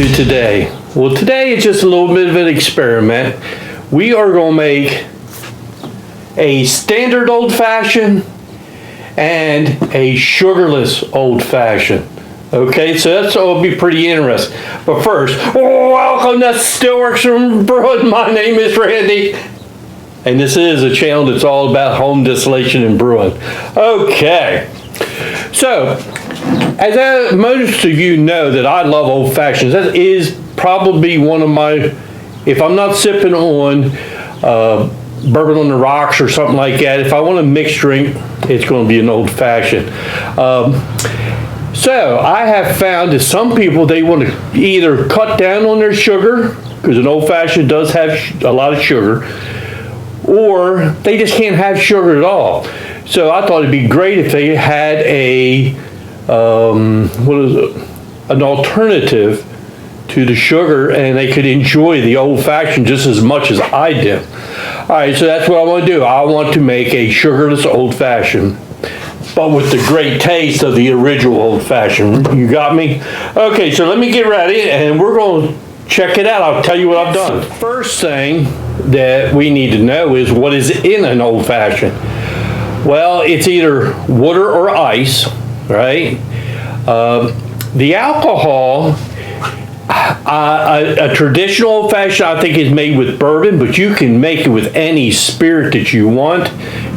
do today? Well, today it's just a little bit of an experiment. We are going to make a standard old-fashioned and a sugarless old-fashioned. Okay, so that's all be pretty interesting. But first, welcome to Stillworks from Brewing. My name is Randy, and this is a channel that's all about home distillation and brewing. Okay, so as most of you know that I love old fashions. That is probably one of my, if I'm not sipping on bourbon on the rocks or something like that, if I want a mixed drink, it's going to be an old fashioned. So I have found that some people, they want to either cut down on their sugar, because an old fashioned does have a lot of sugar, or they just can't have sugar at all. So I thought it'd be great if they had an alternative to the sugar, and they could enjoy the old-fashioned just as much as I did. All right, so that's what I want to do. I want to make a sugarless old-fashioned, but with the great taste of the original old-fashioned. You got me? Okay, so let me get ready, and we're going to check it out. I'll tell you what I've done. First thing that we need to know is what is in an old-fashioned. Well, it's either water or ice, right? The alcohol, a traditional old-fashioned, I think, is made with bourbon, but you can make it with any spirit that you want,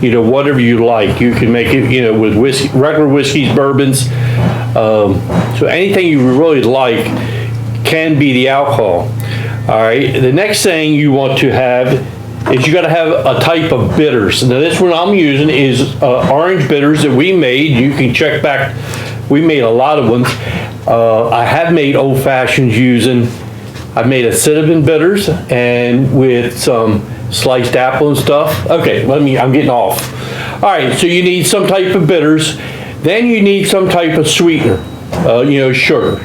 whatever you like. You can make it, with whiskey, regular whiskeys, bourbons. So anything you really like can be the alcohol. All right. The next thing you want to have is you got to have a type of bitters. Now this one I'm using is orange bitters that we made. You can check back. We made a lot of ones. I have made old fashions I made a cinnamon bitters and with some sliced apple and stuff. Okay, I'm getting off. All right, so you need some type of bitters. Then you need some type of sweetener, sugar.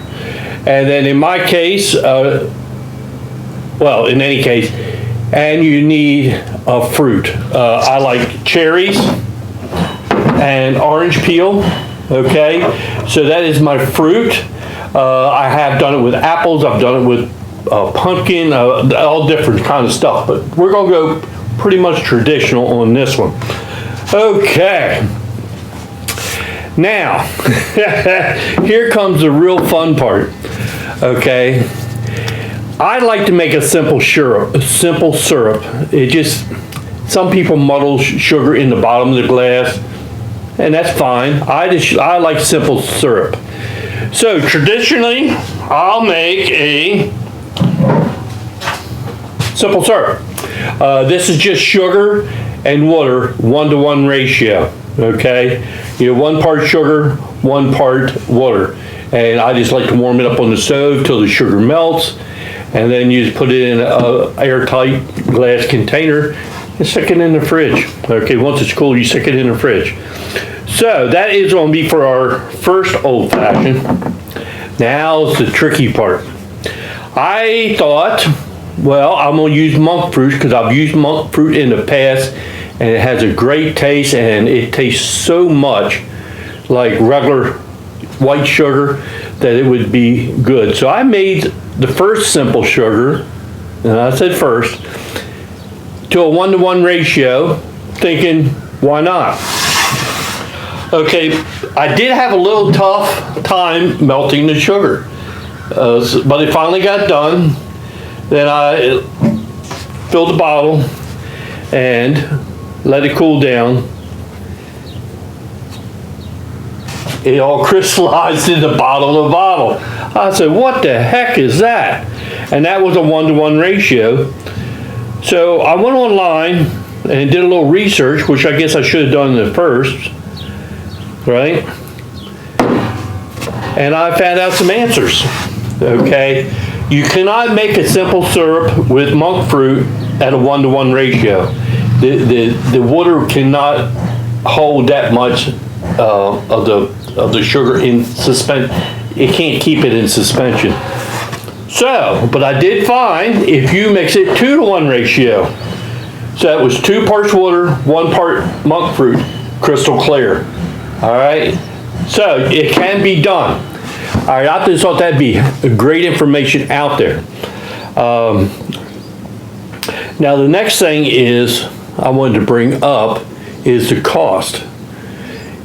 And then in my case, in any case, and you need a fruit. I like cherries and orange peel. Okay, so that is my fruit. I have done it with apples. I've done it with pumpkin, all different kind of stuff. But we're going to go pretty much traditional on this one. Okay. Now, here comes the real fun part. Okay. I like to make a simple syrup. Some people muddle sugar in the bottom of the glass, and that's fine. I like simple syrup. So traditionally, I'll make a simple syrup. This is just sugar and water, 1-to-1 ratio. Okay, 1 part sugar, 1 part water, and I just like to warm it up on the stove till the sugar melts. And then you just put it in an airtight glass container and stick it in the fridge. Okay, once it's cool, you stick it in the fridge. So that is going to be for our first old fashioned. Now is the tricky part. I thought, I'm going to use monk fruit because I've used monk fruit in the past, and it has a great taste, and it tastes so much like regular white sugar that it would be good. So I made the first simple sugar, and I said first, to a 1-to-1 ratio, thinking, why not? Okay, I did have a little tough time melting the sugar, but it finally got done. Then I filled the bottle and let it cool down. It all crystallized in the bottom of the bottle. I said, what the heck is that? And that was a 1-to-1 ratio. So I went online and did a little research, which I guess I should have done at first, right? And I found out some answers, okay? You cannot make a simple syrup with monk fruit at a 1-to-1 ratio. The water cannot hold that much of the sugar in suspension. It can't keep it in suspension. So, but I did find if you mix it 2-to-1 ratio, so that was 2 parts water, 1 part monk fruit, crystal clear. All right, so it can be done. All right, I just thought that'd be great information out there. Now the next thing is I wanted to bring up is the cost.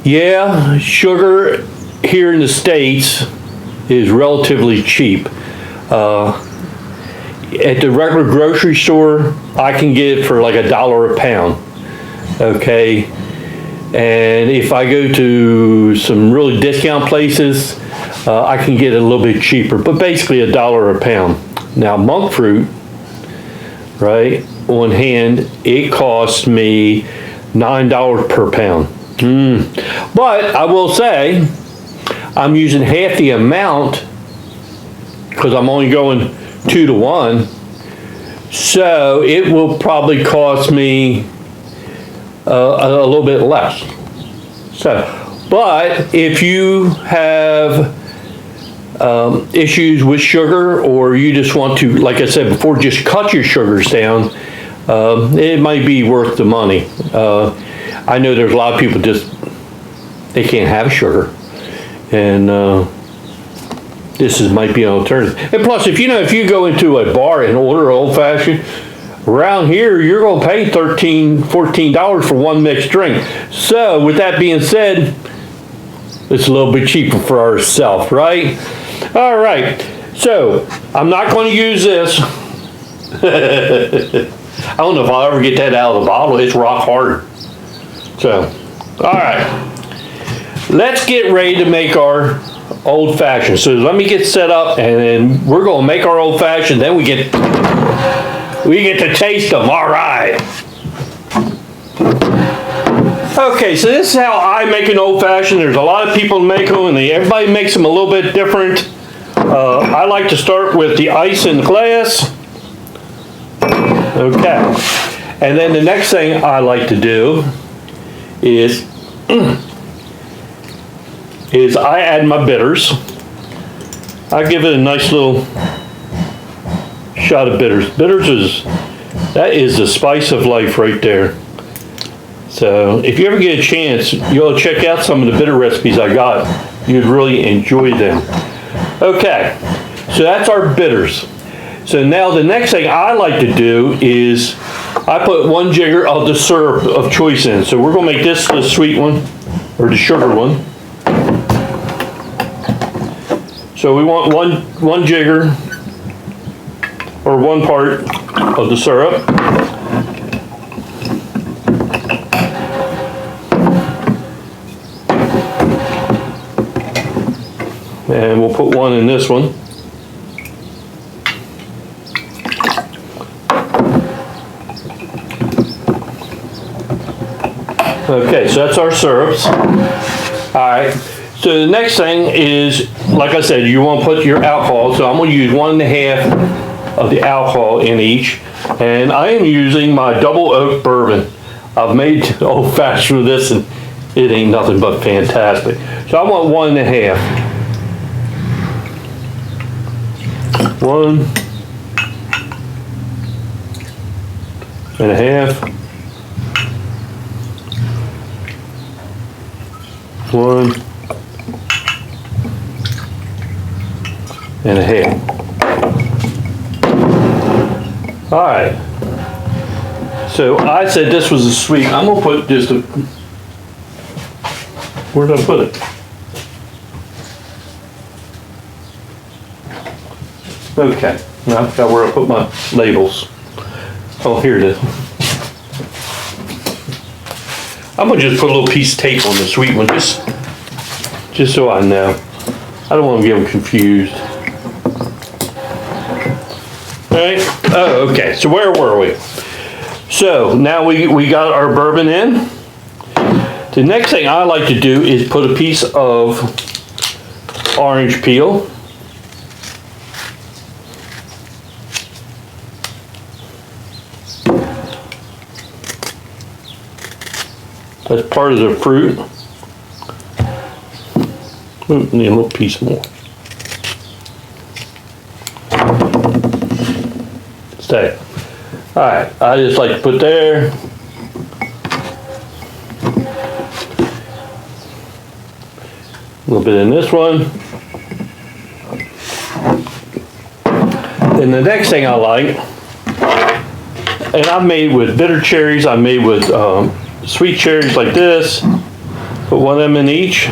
Yeah, sugar here in the States is relatively cheap. At the regular grocery store, I can get it for like $1 a pound. Okay, and if I go to some really discount places, I can get it a little bit cheaper, but basically $1 a pound. Now monk fruit, right, on hand, it costs me $9 per pound. But I will say, I'm using half the amount because I'm only going 2 to 1. So it will probably cost me a little bit less. So, but if you have issues with sugar, or you just want to, like I said before, just cut your sugars down, it might be worth the money. I know there's a lot of people they can't have sugar, and might be an alternative. And plus, if you go into a bar and order old fashioned, around here you're going to pay $13-14 for one mixed drink. So with that being said, it's a little bit cheaper for ourselves, right? All right, so I'm not going to use this. I don't know if I'll ever get that out of the bottle. It's rock hard. So, all right, let's get ready to make our old fashioned. So let me get set up, and then we're going to make our old fashioned. Then we get to taste them. All right. Okay, so this is how I make an old fashioned. There's a lot of people make them, and everybody makes them a little bit different. I like to start with the ice in the glass. Okay, and then the next thing I like to do is I add my bitters. I give it a nice little shot of bitters. Bitters is the spice of life right there. So if you ever get a chance, you'll check out some of the bitter recipes I got. You'd really enjoy them. Okay, so that's our bitters. So now the next thing I like to do is I put 1 jigger of the syrup of choice in. So we're going to make this the sweet one, or the sugar one. So we want one jigger, or 1 part of the syrup. And we'll put 1 in this one. Okay, so that's our syrups. All right, so the next thing is, like I said, you want to put your alcohol. So I'm going to use 1.5 of the alcohol in each. And I am using my double oak bourbon. I've made old fashioned with this, and it ain't nothing but fantastic. So I want 1.5. 1.5. 1.5. All right. So I said this was a sweet. I'm gonna put just a. Where did I put it? Okay. Now I forgot where I put my labels. Oh, here it is. I'm gonna just put a little piece of tape on the sweet one, just so I know. I don't want to get them confused. All right. Oh, okay. So where were we? So now we got our bourbon in. The next thing I like to do is put a piece of orange peel. That's part of the fruit. Ooh, need a little piece more. Stay. All right, I just like to put there. A little bit in this one. Then the next thing I like, and I've made with bitter cherries, I made with sweet cherries like this. Put one of them in each.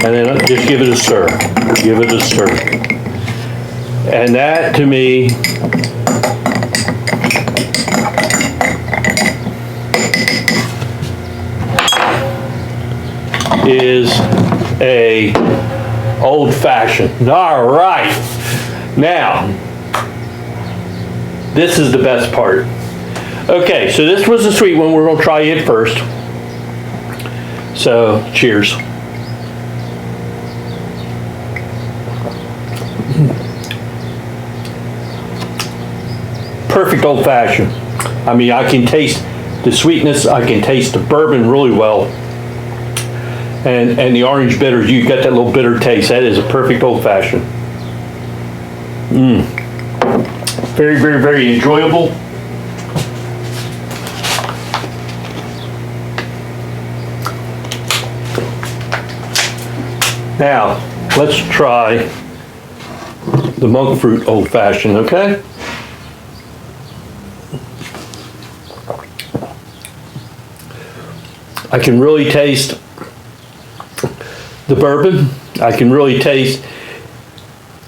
And then just give it a stir. Give it a stir. And that to me is a old fashioned. All right. Now, this is the best part. Okay, so this was the sweet one. We're going to try it first. So, cheers. Perfect old fashioned. I mean, I can taste the sweetness. I can taste the bourbon really well. And the orange bitters, you got that little bitter taste. That is a perfect old fashioned. Very, very, very enjoyable. Now, let's try the monk fruit old fashioned, okay? I can really taste the bourbon. I can really taste,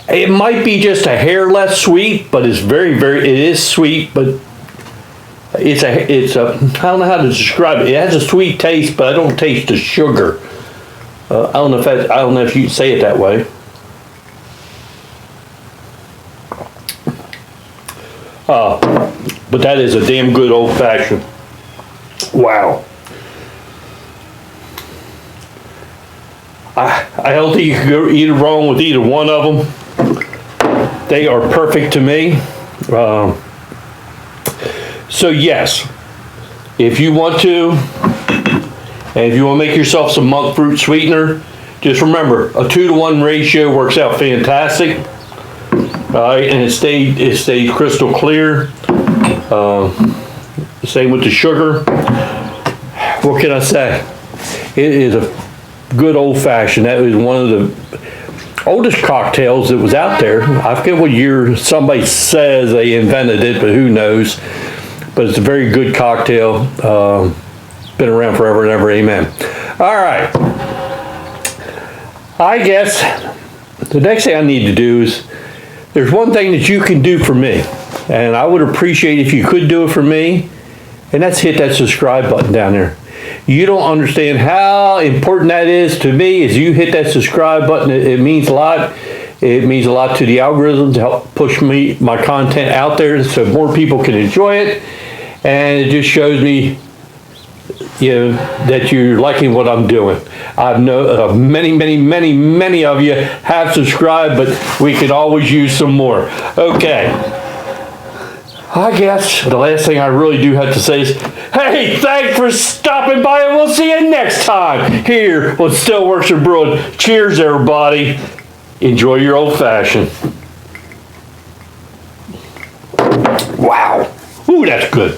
it might be just a hair less sweet, but it's very, very, it is sweet, but it's a, I don't know how to describe it. It has a sweet taste, but I don't taste the sugar. I don't know if you say it that way. But that is a damn good old fashioned. Wow. I don't think you can go either wrong with either one of them. They are perfect to me. So yes, if you want to, and if you want to make yourself some monk fruit sweetener, just remember a 2-to-1 ratio works out fantastic. All right, and it stayed crystal clear. Same with the sugar. What can I say? It is a good old fashioned. That was one of the oldest cocktails that was out there. I forget what year somebody says they invented it, but who knows. But it's a very good cocktail. Been around forever and ever. Amen. All right. I guess the next thing I need to do is, there's one thing that you can do for me, and I would appreciate if you could do it for me, and that's hit that subscribe button down there. You don't understand how important that is to me. As you hit that subscribe button, it means a lot. It means a lot to the algorithm to help push my content out there so more people can enjoy it. And it just shows me, that you're liking what I'm doing. I know many of you have subscribed, but we could always use some more. Okay. I guess the last thing I really do have to say is, hey, thanks for stopping by, and we'll see you next time here on Stillworks and Brewing. Cheers, everybody. Enjoy your old fashioned. Wow. Ooh, that's good.